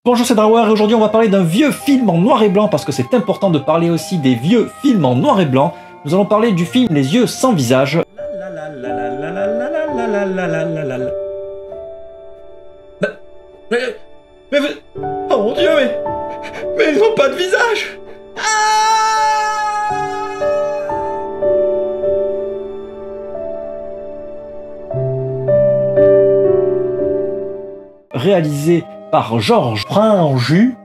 Bonjour, c'est Drawer et aujourd'hui on va parler d'un vieux film en noir et blanc parce que c'est important de parler aussi des vieux films en noir et blanc. Nous allons parler du film Les yeux sans visage. Mais oh mon Dieu, mais ils n'ont pas de visage. Réalisé par Georges Prinjus.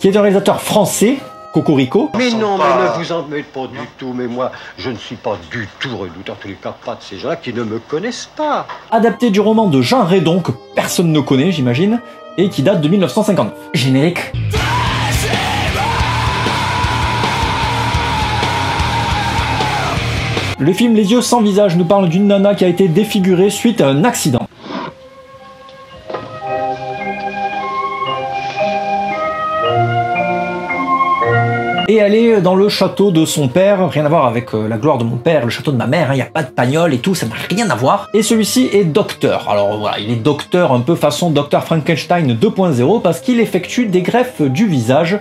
Qui est un réalisateur français, Cocorico. Mais non, mais ne vous en mettez pas du tout, mais moi, je ne suis pas du tout redouté, en tous les cas, pas de ces gens-là qui ne me connaissent pas. Adapté du roman de Jean Redon, que personne ne connaît, j'imagine, et qui date de 1959. Générique. Le film Les yeux sans visage nous parle d'une nana qui a été défigurée suite à un accident. Et elle est dans le château de son père, rien à voir avec la gloire de mon père, le château de ma mère, il n'y a pas de pagnol et tout, ça n'a rien à voir. Et celui-ci est docteur. Alors voilà, il est docteur un peu façon Dr Frankenstein 2.0 parce qu'il effectue des greffes du visage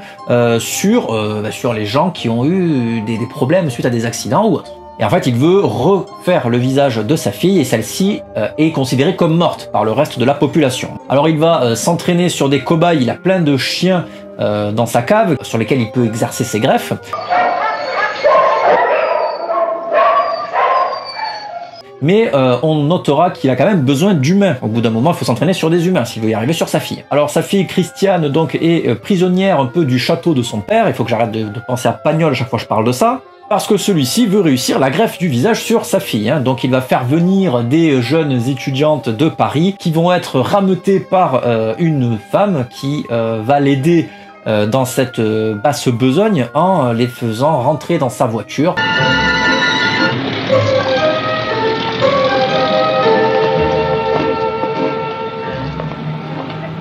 sur les gens qui ont eu des problèmes suite à des accidents ou autres. Et en fait, il veut refaire le visage de sa fille et celle-ci est considérée comme morte par le reste de la population. Alors il va s'entraîner sur des cobayes, il a plein de chiens dans sa cave sur lesquels il peut exercer ses greffes. Mais on notera qu'il a quand même besoin d'humains. Au bout d'un moment, il faut s'entraîner sur des humains s'il veut y arriver sur sa fille. Alors sa fille Christiane donc est prisonnière un peu du château de son père. Il faut que j'arrête de penser à Pagnol à chaque fois que je parle de ça. Parce que celui-ci veut réussir la greffe du visage sur sa fille. Hein. Donc il va faire venir des jeunes étudiantes de Paris qui vont être rameutées par une femme qui va l'aider dans cette basse besogne en les faisant rentrer dans sa voiture.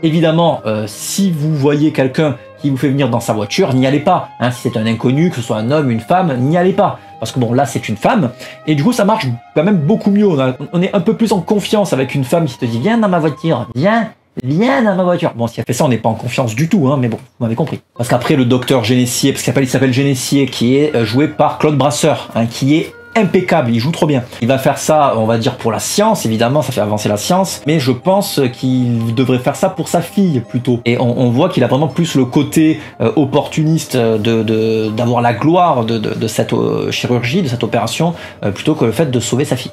Évidemment, si vous voyez quelqu'un qui vous fait venir dans sa voiture, n'y allez pas. Hein, si c'est un inconnu, que ce soit un homme, une femme, n'y allez pas. Parce que bon, là, c'est une femme. Et du coup, ça marche quand même beaucoup mieux. On est un peu plus en confiance avec une femme qui te dit « Viens dans ma voiture, viens dans ma voiture ». Bon, si elle fait ça, on n'est pas en confiance du tout, hein, mais bon, vous m'avez compris. Parce qu'après, le docteur Génessier, parce qu'il s'appelle Génessier, qui est joué par Claude Brasseur, hein, qui est impeccable, il joue trop bien. Il va faire ça, on va dire, pour la science, évidemment, ça fait avancer la science, mais je pense qu'il devrait faire ça pour sa fille, plutôt. Et on voit qu'il a vraiment plus le côté opportuniste d'avoir la gloire de cette chirurgie, de cette opération, plutôt que le fait de sauver sa fille.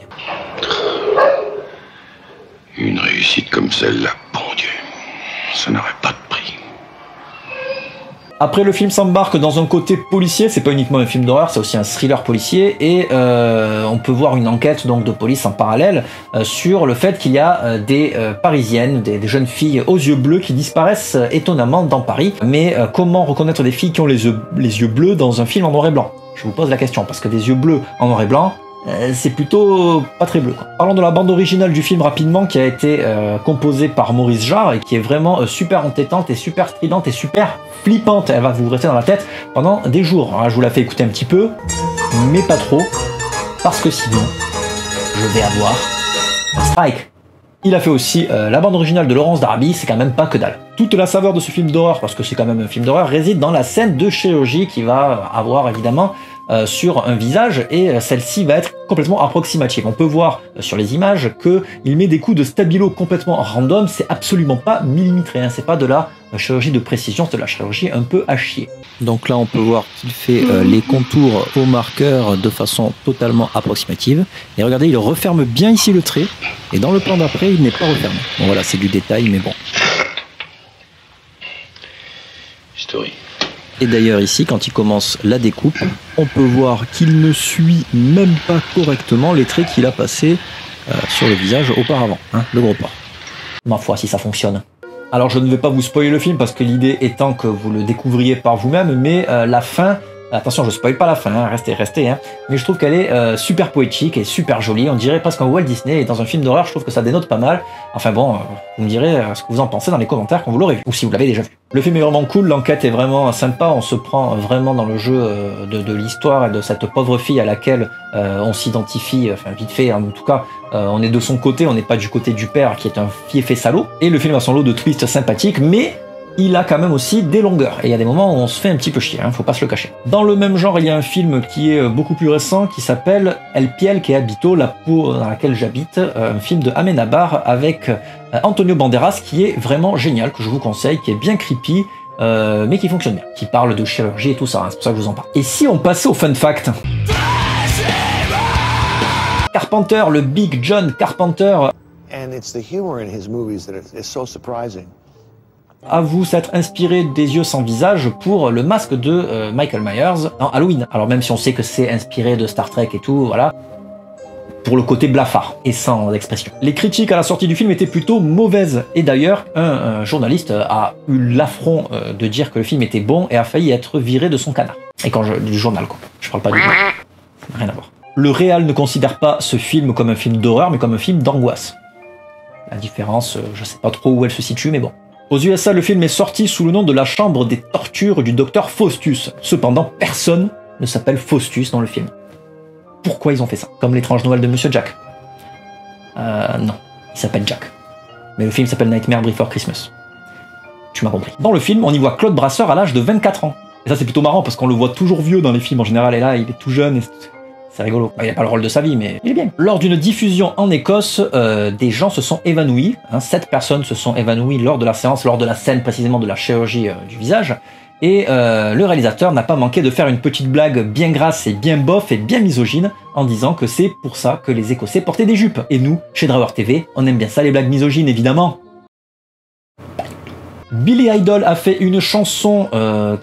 Une réussite comme celle-là, bon Dieu, ça n'aurait pas de prix. Après, le film s'embarque dans un côté policier, c'est pas uniquement un film d'horreur, c'est aussi un thriller policier, et on peut voir une enquête donc de police en parallèle sur le fait qu'il y a des Parisiennes, des jeunes filles aux yeux bleus qui disparaissent étonnamment dans Paris. Mais comment reconnaître des filles qui ont les yeux bleus dans un film en noir et blanc? Je vous pose la question, parce que des yeux bleus en noir et blanc, c'est plutôt pas très bleu, quoi. Parlons de la bande originale du film rapidement, qui a été composée par Maurice Jarre et qui est vraiment super entêtante et super stridente et super flippante. Elle va vous rester dans la tête pendant des jours. Alors là, je vous la fais écouter un petit peu, mais pas trop, parce que sinon, je vais avoir un strike. Il a fait aussi la bande originale de Laurence d'Arabie, c'est quand même pas que dalle. Toute la saveur de ce film d'horreur, parce que c'est quand même un film d'horreur, réside dans la scène de chirurgie qui va avoir évidemment sur un visage, et celle-ci va être complètement approximative. On peut voir sur les images qu'il met des coups de stabilo complètement random, c'est absolument pas millimétré, hein. C'est pas de la chirurgie de précision, c'est de la chirurgie un peu à chier. Donc là on peut voir qu'il fait les contours au marqueur de façon totalement approximative, et regardez, il referme bien ici le trait, et dans le plan d'après il n'est pas refermé. Bon voilà, c'est du détail, mais bon. Story. Et d'ailleurs ici, quand il commence la découpe, on peut voir qu'il ne suit même pas correctement les traits qu'il a passés sur le visage auparavant, hein, le gros port. Ma foi, si ça fonctionne. Alors je ne vais pas vous spoiler le film parce que l'idée étant que vous le découvriez par vous-même, mais la fin Attention, je spoil pas la fin, hein, restez, hein. Mais je trouve qu'elle est super poétique et super jolie. On dirait presque un Walt Disney. Et dans un film d'horreur, je trouve que ça dénote pas mal. Enfin bon, vous me direz ce que vous en pensez dans les commentaires quand vous l'aurez vu, ou si vous l'avez déjà vu. Le film est vraiment cool, l'enquête est vraiment sympa. On se prend vraiment dans le jeu de l'histoire et de cette pauvre fille à laquelle on s'identifie, enfin vite fait. En tout cas, on est de son côté, on n'est pas du côté du père qui est un fiefé salaud. Et le film a son lot de twists sympathiques, mais il a quand même aussi des longueurs, et il y a des moments où on se fait un petit peu chier, hein, faut pas se le cacher. Dans le même genre, il y a un film qui est beaucoup plus récent, qui s'appelle El Piel que habito, la peau dans laquelle j'habite, un film de Amenábar avec Antonio Banderas, qui est vraiment génial, que je vous conseille, qui est bien creepy, mais qui fonctionne bien, qui parle de chirurgie et tout ça, hein, c'est pour ça que je vous en parle. Et si on passait au fun fact? Carpenter, le Big John Carpenter, And it's the humor in his movies that is so surprising. Avoue s'être inspiré des yeux sans visage pour le masque de Michael Myers dans Halloween. Alors même si on sait que c'est inspiré de Star Trek et tout, voilà, pour le côté blafard et sans expression. Les critiques à la sortie du film étaient plutôt mauvaises, et d'ailleurs un journaliste a eu l'affront de dire que le film était bon et a failli être viré de son canard. Et quand du journal quoi, je parle pas du journal, ça n'a rien à voir. Le réal ne considère pas ce film comme un film d'horreur mais comme un film d'angoisse. La différence, je sais pas trop où elle se situe mais bon. Aux USA, le film est sorti sous le nom de La Chambre des Tortures du docteur Faustus. Cependant, personne ne s'appelle Faustus dans le film. Pourquoi ils ont fait ça? Comme l'étrange Noël de Monsieur Jack. Non, il s'appelle Jack. Mais le film s'appelle Nightmare Before Christmas. Tu m'as compris. Dans le film, on y voit Claude Brasseur à l'âge de 24 ans. Et ça, c'est plutôt marrant parce qu'on le voit toujours vieux dans les films en général. Et là, il est tout jeune et c'est rigolo. Il n'a pas le rôle de sa vie, mais il est bien. Lors d'une diffusion en Écosse, des gens se sont évanouis. 7 personnes se sont évanouies lors de la séance, lors de la scène précisément de la chirurgie du visage. Et le réalisateur n'a pas manqué de faire une petite blague bien grasse et bien bof et bien misogyne en disant que c'est pour ça que les Écossais portaient des jupes. Et nous, chez Drawer TV, on aime bien ça les blagues misogynes évidemment. Billy Idol a fait une chanson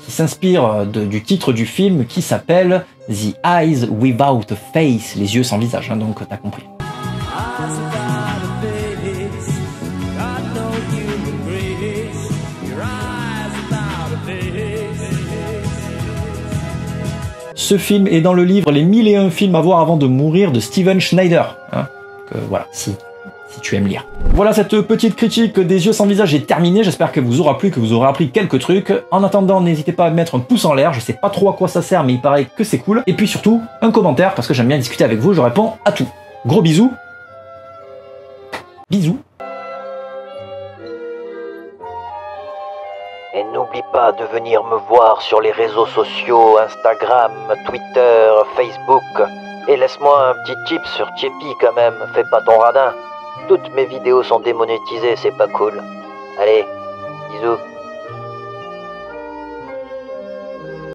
qui s'inspire du titre du film qui s'appelle The Eyes Without a Face, les yeux sans visage, hein, donc t'as compris. Ce film est dans le livre Les 1001 films à voir avant de mourir de Steven Schneider. Hein, que, voilà, si tu aimes lire. Voilà, cette petite critique des yeux sans visage est terminée. J'espère qu'elle vous aura plu, que vous aurez appris quelques trucs. En attendant, n'hésitez pas à mettre un pouce en l'air. Je sais pas trop à quoi ça sert, mais il paraît que c'est cool. Et puis surtout, un commentaire, parce que j'aime bien discuter avec vous. Je réponds à tout. Gros bisous. Bisous. Et n'oublie pas de venir me voir sur les réseaux sociaux, Instagram, Twitter, Facebook. Et laisse-moi un petit tip sur Tipeee quand même, fais pas ton radin. Toutes mes vidéos sont démonétisées, c'est pas cool. Allez, bisous.